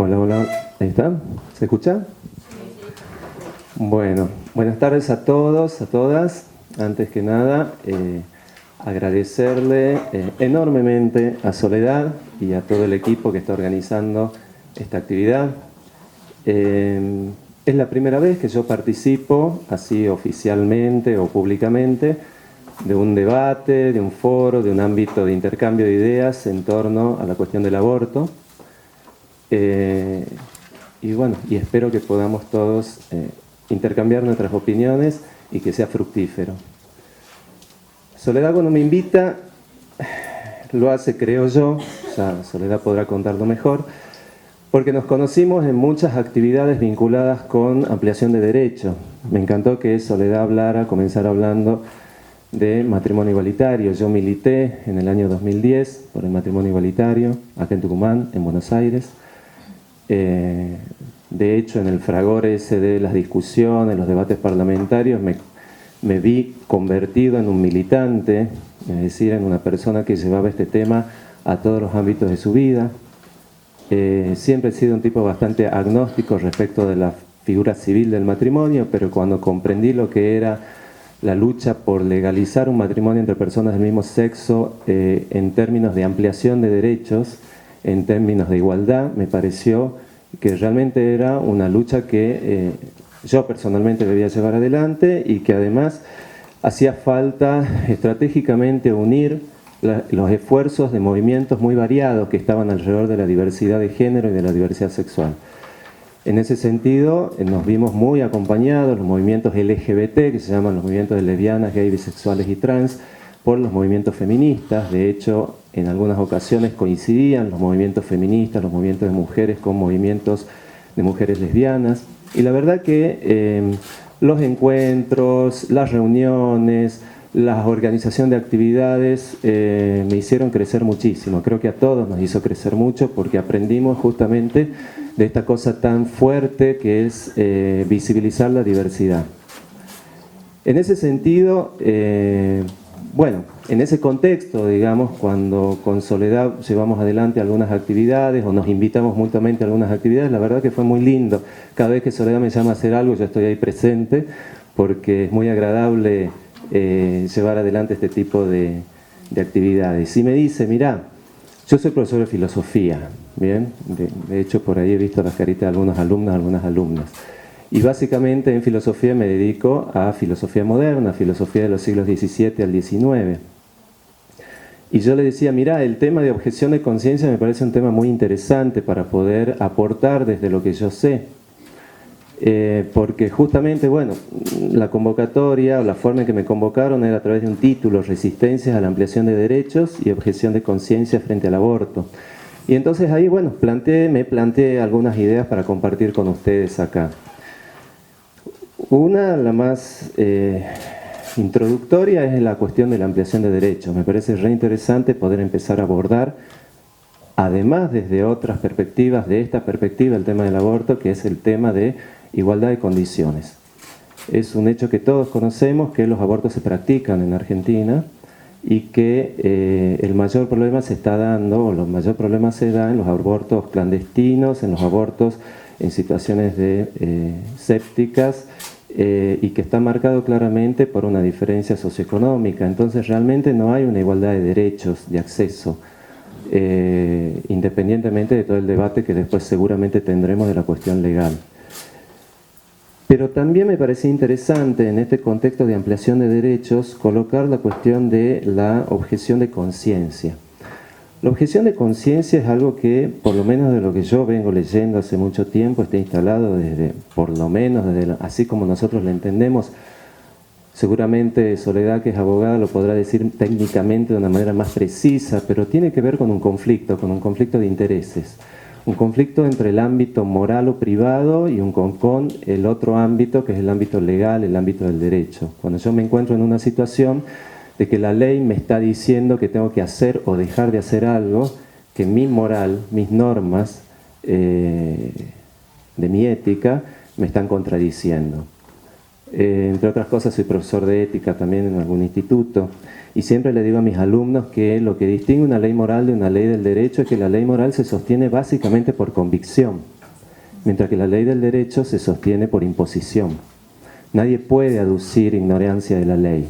Hola, hola, ahí está, ¿se escucha? Bueno, buenas tardes a todos, a todas. Antes que nada, agradecerle enormemente a Soledad y a todo el equipo que está organizando esta actividad. Es la primera vez que yo participo, así oficialmente o públicamente, de un debate, de un foro, de un ámbito de intercambio de ideas en torno a la cuestión del aborto. Y bueno, y espero que podamos todos intercambiar nuestras opiniones y que sea fructífero. Soledad, cuando me invita, lo hace, creo yo, ya Soledad podrá contarlo mejor, porque nos conocimos en muchas actividades vinculadas con ampliación de derechos. Me encantó que Soledad comenzara hablando de matrimonio igualitario. Yo milité en el año 2010 por el matrimonio igualitario, acá en Tucumán, en Buenos Aires. De hecho, en el fragor ese de las discusiones, los debates parlamentarios, me vi convertido en un militante, es decir, en una persona que llevaba este tema a todos los ámbitos de su vida. Siempre he sido un tipo bastante agnóstico respecto de la figura civil del matrimonio, pero cuando comprendí lo que era la lucha por legalizar un matrimonio entre personas del mismo sexo en términos de ampliación de derechos, en términos de igualdad, me pareció que realmente era una lucha que yo personalmente debía llevar adelante y que además hacía falta estratégicamente unir los esfuerzos de movimientos muy variados que estaban alrededor de la diversidad de género y de la diversidad sexual. En ese sentido, nos vimos muy acompañados, los movimientos LGBT, que se llaman los movimientos de lesbianas, gays, bisexuales y trans, por los movimientos feministas. De hecho, en algunas ocasiones coincidían los movimientos feministas, los movimientos de mujeres con movimientos de mujeres lesbianas. Y la verdad que los encuentros, las reuniones, la organización de actividades me hicieron crecer muchísimo. Creo que a todos nos hizo crecer mucho porque aprendimos justamente de esta cosa tan fuerte que es visibilizar la diversidad. En ese sentido, bueno, en ese contexto, digamos, cuando con Soledad llevamos adelante algunas actividades o nos invitamos mutuamente a algunas actividades, la verdad que fue muy lindo. Cada vez que Soledad me llama a hacer algo, yo estoy ahí presente porque es muy agradable llevar adelante este tipo de actividades. Y me dice, mirá, yo soy profesor de filosofía, ¿bien? De hecho, por ahí he visto las caritas de algunos alumnos, algunas alumnas. Y básicamente en filosofía me dedico a filosofía moderna, filosofía de los siglos XVII al XIX. Y yo le decía, mirá, el tema de objeción de conciencia me parece un tema muy interesante para poder aportar desde lo que yo sé. Porque justamente, bueno, la convocatoria o la forma en que me convocaron era a través de un título, Resistencias a la ampliación de derechos y objeción de conciencia frente al aborto. Y entonces ahí, bueno, me planteé algunas ideas para compartir con ustedes acá. Una, la más introductoria, es la cuestión de la ampliación de derechos. Me parece re interesante poder empezar a abordar, además desde otras perspectivas, de esta perspectiva, el tema del aborto, que es el tema de igualdad de condiciones. Es un hecho que todos conocemos, que los abortos se practican en Argentina y que el mayor problema se está dando, o los mayor problemas se dan en los abortos clandestinos, en los abortos en situaciones de sépticas, y que está marcado claramente por una diferencia socioeconómica. Entonces realmente no hay una igualdad de derechos, de acceso, independientemente de todo el debate que después seguramente tendremos de la cuestión legal. Pero también me parecía interesante en este contexto de ampliación de derechos colocar la cuestión de la objeción de conciencia. La objeción de conciencia es algo que, por lo menos de lo que yo vengo leyendo hace mucho tiempo, está instalado desde, por lo menos, así como nosotros lo entendemos. Seguramente Soledad, que es abogada, lo podrá decir técnicamente de una manera más precisa, pero tiene que ver con un conflicto de intereses. Un conflicto entre el ámbito moral o privado y con el otro ámbito, que es el ámbito legal, el ámbito del derecho. Cuando yo me encuentro en una situación de que la ley me está diciendo que tengo que hacer o dejar de hacer algo, que mi moral, mis normas de mi ética me están contradiciendo. Entre otras cosas, soy profesor de ética también en algún instituto. Y siempre le digo a mis alumnos que lo que distingue una ley moral de una ley del derecho es que la ley moral se sostiene básicamente por convicción, mientras que la ley del derecho se sostiene por imposición. Nadie puede aducir ignorancia de la ley.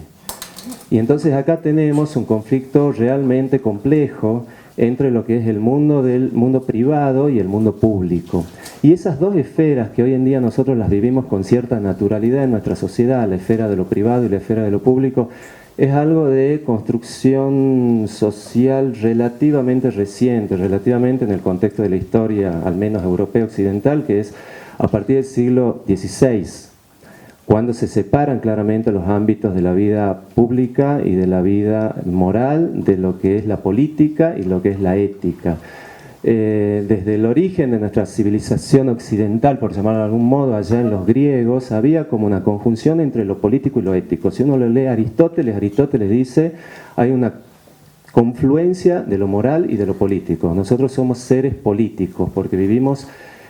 Y entonces acá tenemos un conflicto realmente complejo entre lo que es el mundo privado y el mundo público. Y esas dos esferas que hoy en día nosotros las vivimos con cierta naturalidad en nuestra sociedad, la esfera de lo privado y la esfera de lo público, es algo de construcción social relativamente reciente, relativamente en el contexto de la historia, al menos europea occidental, que es a partir del siglo XVI, cuando se separan claramente los ámbitos de la vida pública y de la vida moral, de lo que es la política y lo que es la ética. Desde el origen de nuestra civilización occidental, por llamarlo de algún modo, allá en los griegos, había como una conjunción entre lo político y lo ético. Si uno lo lee a Aristóteles, Aristóteles dice, hay una confluencia de lo moral y de lo político. Nosotros somos seres políticos porque vivimos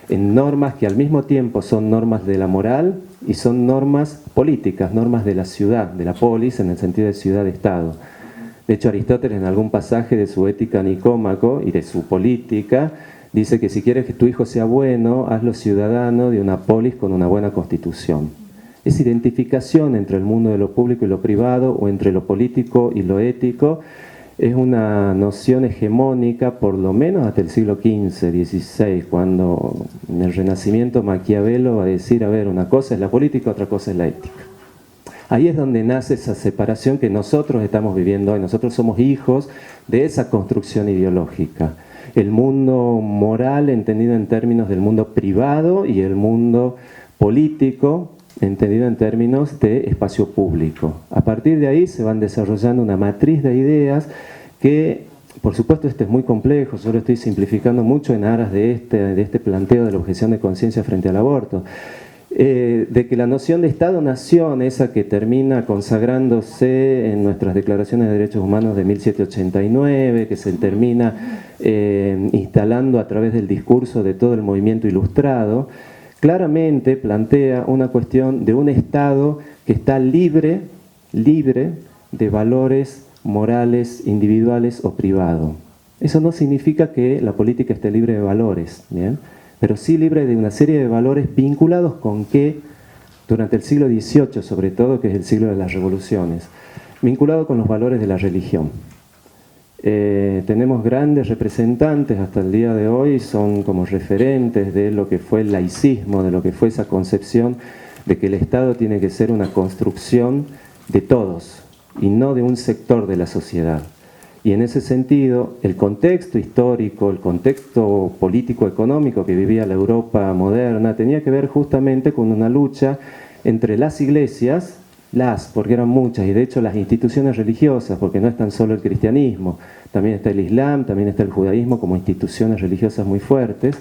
en normas que al mismo tiempo son normas de la moral y son normas políticas, normas de la ciudad, de la polis, en el sentido de ciudad-estado. De hecho, Aristóteles en algún pasaje de su Ética Nicómaco y de su política, dice que si quieres que tu hijo sea bueno, hazlo ciudadano de una polis con una buena constitución. Esa identificación entre el mundo de lo público y lo privado, o entre lo político y lo ético, es una noción hegemónica por lo menos hasta el siglo XV, XVI, cuando en el Renacimiento Maquiavelo va a decir, a ver, una cosa es la política, otra cosa es la ética. Ahí es donde nace esa separación que nosotros estamos viviendo hoy. Nosotros somos hijos de esa construcción ideológica. El mundo moral entendido en términos del mundo privado y el mundo político entendido en términos de espacio público. A partir de ahí se van desarrollando una matriz de ideas que, por supuesto, este es muy complejo, yo lo estoy simplificando mucho en aras de este planteo de la objeción de conciencia frente al aborto. De que la noción de Estado-Nación, esa que termina consagrándose en nuestras declaraciones de derechos humanos de 1789, que se termina instalando a través del discurso de todo el movimiento ilustrado, claramente plantea una cuestión de un Estado que está libre de valores morales, individuales o privados. Eso no significa que la política esté libre de valores, ¿bien?, pero sí libre de una serie de valores vinculados con que, durante el siglo XVIII sobre todo, que es el siglo de las revoluciones, vinculado con los valores de la religión. Tenemos grandes representantes hasta el día de hoy, son como referentes de lo que fue el laicismo, de lo que fue esa concepción de que el Estado tiene que ser una construcción de todos y no de un sector de la sociedad. Y en ese sentido, el contexto histórico, el contexto político-económico que vivía la Europa moderna, tenía que ver justamente con una lucha entre las iglesias, porque eran muchas, y de hecho las instituciones religiosas, porque no es tan solo el cristianismo, también está el Islam, también está el judaísmo como instituciones religiosas muy fuertes,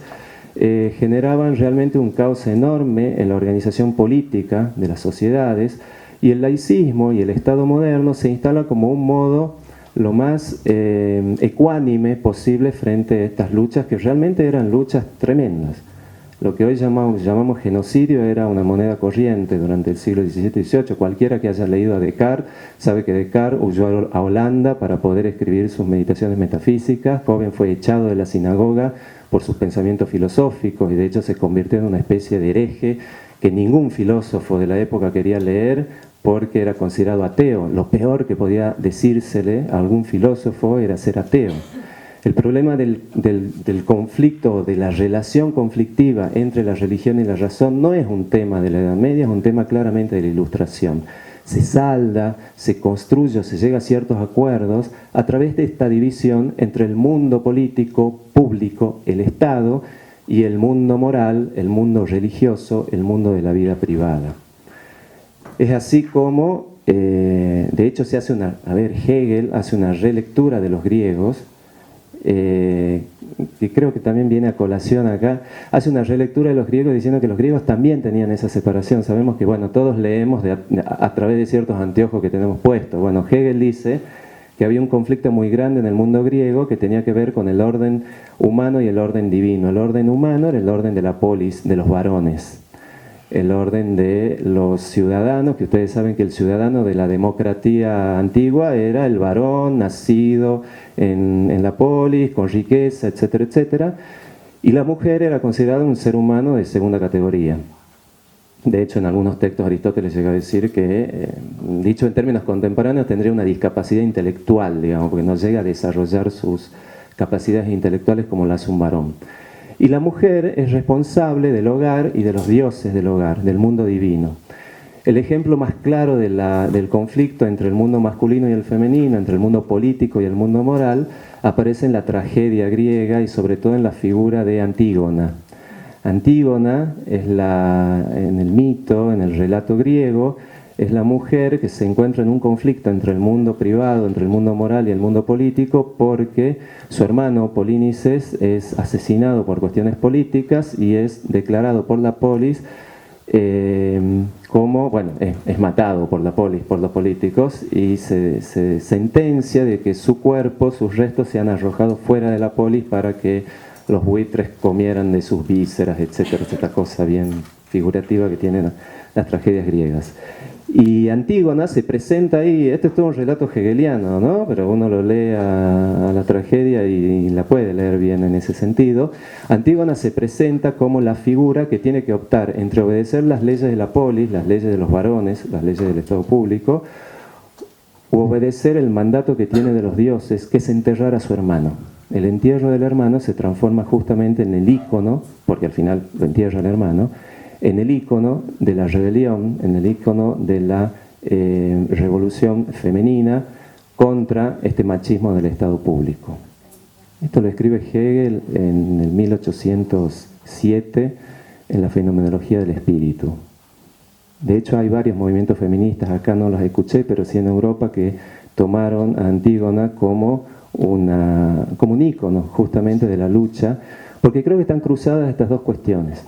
generaban realmente un caos enorme en la organización política de las sociedades, y el laicismo y el Estado moderno se instala como un modo lo más ecuánime posible frente a estas luchas, que realmente eran luchas tremendas. Lo que hoy llamamos genocidio era una moneda corriente durante el siglo XVII y XVIII. Cualquiera que haya leído a Descartes sabe que Descartes huyó a Holanda para poder escribir sus meditaciones metafísicas. Joven fue echado de la sinagoga por sus pensamientos filosóficos y de hecho se convirtió en una especie de hereje que ningún filósofo de la época quería leer porque era considerado ateo. Lo peor que podía decírsele a algún filósofo era ser ateo. El problema del conflicto, de la relación conflictiva entre la religión y la razón, no es un tema de la Edad Media, es un tema claramente de la Ilustración. Se salda, se construye, se llega a ciertos acuerdos a través de esta división entre el mundo político, público, el Estado, y el mundo moral, el mundo religioso, el mundo de la vida privada. Es así como, de hecho, Hegel hace una relectura de los griegos, que creo que también viene a colación acá, hace una relectura de los griegos diciendo que los griegos también tenían esa separación. Sabemos que, bueno, todos leemos a través de ciertos anteojos que tenemos puestos. Bueno, Hegel dice que había un conflicto muy grande en el mundo griego que tenía que ver con el orden humano y el orden divino. El orden humano era el orden de la polis, de los varones. el orden de los ciudadanos, que ustedes saben que el ciudadano de la democracia antigua era el varón nacido en la polis, con riqueza, etcétera, etcétera, y la mujer era considerada un ser humano de segunda categoría. De hecho, en algunos textos Aristóteles llega a decir que, dicho en términos contemporáneos, tendría una discapacidad intelectual, digamos, porque no llega a desarrollar sus capacidades intelectuales como la hace un varón. Y la mujer es responsable del hogar y de los dioses del hogar, del mundo divino. El ejemplo más claro del conflicto entre el mundo masculino y el femenino, entre el mundo político y el mundo moral, aparece en la tragedia griega y sobre todo en la figura de Antígona. Antígona es en el mito, en el relato griego, es la mujer que se encuentra en un conflicto entre el mundo privado, entre el mundo moral y el mundo político, porque su hermano Polínices es asesinado por cuestiones políticas y es declarado por la polis como, bueno, es matado por la polis, por los políticos, y se sentencia de que su cuerpo, sus restos sean arrojados fuera de la polis para que los buitres comieran de sus vísceras, etcétera, esta cosa bien figurativa que tienen las tragedias griegas. Y Antígona se presenta ahí, este es todo un relato hegeliano, ¿no? Pero uno lo lee a la tragedia y la puede leer bien en ese sentido. Antígona se presenta como la figura que tiene que optar entre obedecer las leyes de la polis, las leyes de los varones, las leyes del Estado público, o obedecer el mandato que tiene de los dioses, que es enterrar a su hermano. El entierro del hermano se transforma justamente en el ícono, porque al final lo entierra el hermano, en el ícono de la rebelión, en el ícono de la revolución femenina contra este machismo del Estado público. Esto lo escribe Hegel en el 1807 en la Fenomenología del Espíritu. De hecho, hay varios movimientos feministas, acá no los escuché, pero sí en Europa, que tomaron a Antígona como un ícono justamente de la lucha, porque creo que están cruzadas estas dos cuestiones.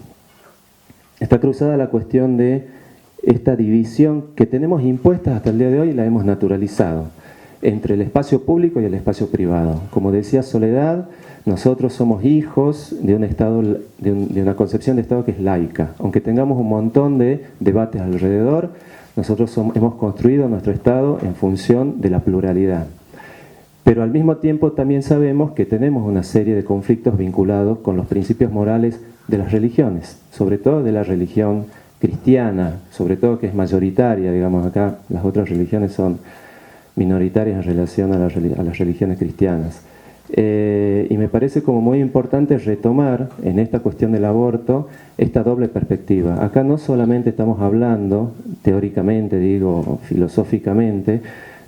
Está cruzada la cuestión de esta división que tenemos impuesta hasta el día de hoy y la hemos naturalizado, entre el espacio público y el espacio privado. Como decía Soledad, nosotros somos hijos de un Estado, de una concepción de Estado que es laica. Aunque tengamos un montón de debates alrededor, nosotros hemos construido nuestro Estado en función de la pluralidad. Pero al mismo tiempo también sabemos que tenemos una serie de conflictos vinculados con los principios morales de las religiones, sobre todo de la religión cristiana, sobre todo que es mayoritaria, digamos acá las otras religiones son minoritarias en relación a las religiones cristianas. Y me parece como muy importante retomar en esta cuestión del aborto esta doble perspectiva. Acá no solamente estamos hablando, teóricamente digo, filosóficamente,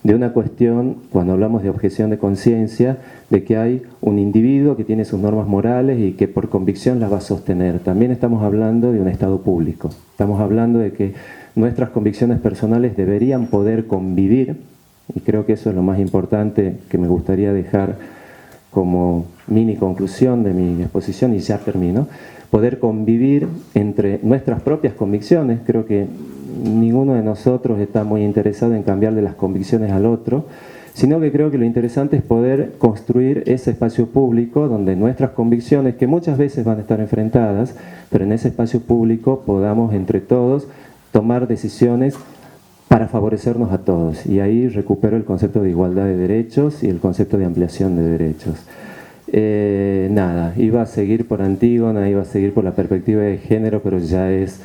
de una cuestión, cuando hablamos de objeción de conciencia, de que hay un individuo que tiene sus normas morales y que por convicción las va a sostener. También estamos hablando de un Estado público. Estamos hablando de que nuestras convicciones personales deberían poder convivir, y creo que eso es lo más importante que me gustaría dejar como mini conclusión de mi exposición, y ya termino, poder convivir entre nuestras propias convicciones. Creo que ninguno de nosotros está muy interesado en cambiarle las convicciones al otro, sino que creo que lo interesante es poder construir ese espacio público donde nuestras convicciones, que muchas veces van a estar enfrentadas, pero en ese espacio público podamos entre todos tomar decisiones para favorecernos a todos. Y ahí recupero el concepto de igualdad de derechos y el concepto de ampliación de derechos. Nada, iba a seguir por Antígona, iba a seguir por la perspectiva de género, pero ya es